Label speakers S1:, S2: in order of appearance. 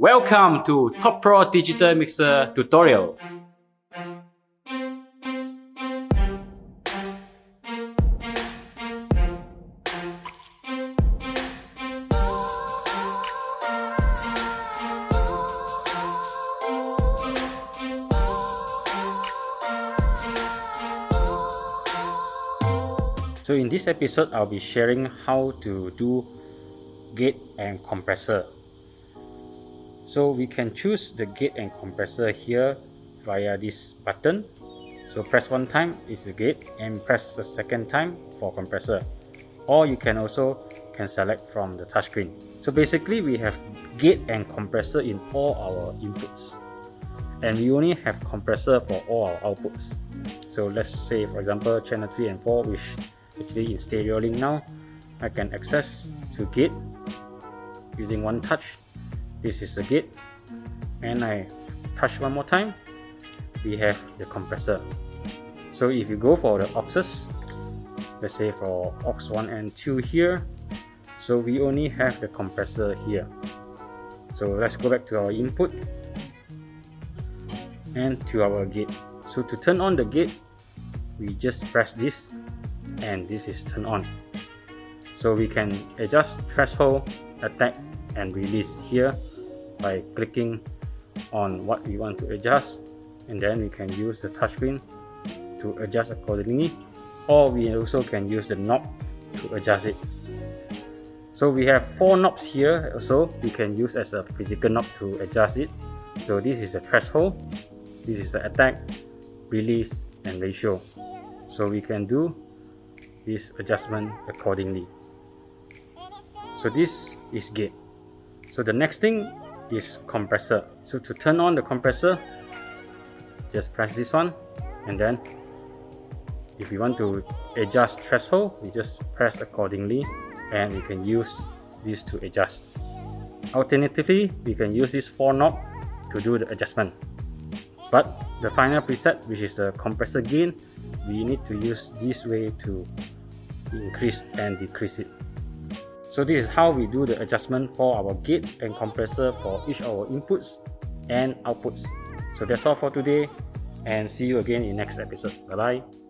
S1: Welcome to Top Pro Digital Mixer tutorial. So in this episode, I'll be sharing how to do gate and compressor. So we can choose the gate and compressor here via this button. So press one time is the gate and press the second time for compressor. Or you can also select from the touchscreen. So basically we have gate and compressor in all our inputs. And we only have compressor for all our outputs. So let's say for example channel 3 and 4 which actually in stereo link now, I can access to gate using one touch. This is the gate, and I touch one more time, we have the compressor. So if you go for the auxes, let's say for aux 1 and 2 here, so we only have the compressor here. So let's go back to our input and to our gate. So to turn on the gate, we just press this and this is turned on. So we can adjust threshold, attack and release here by clicking on what we want to adjust, and then we can use the touchscreen to adjust accordingly, or we also can use the knob to adjust it. So we have 4 knobs here also we can use as a physical knob to adjust it. So this is the threshold, this is the attack, release and ratio. So we can do this adjustment accordingly. So this is gate. So the next thing is compressor. So to turn on the compressor, just press this one, and then if we want to adjust threshold, we just press accordingly, and we can use this to adjust. Alternatively, we can use this 4 knob to do the adjustment. But the final preset, which is the compressor gain, we need to use this way to increase and decrease it. So this is how we do the adjustment for our gate and compressor for each of our inputs and outputs. So that's all for today, and see you again in next episode. Bye bye.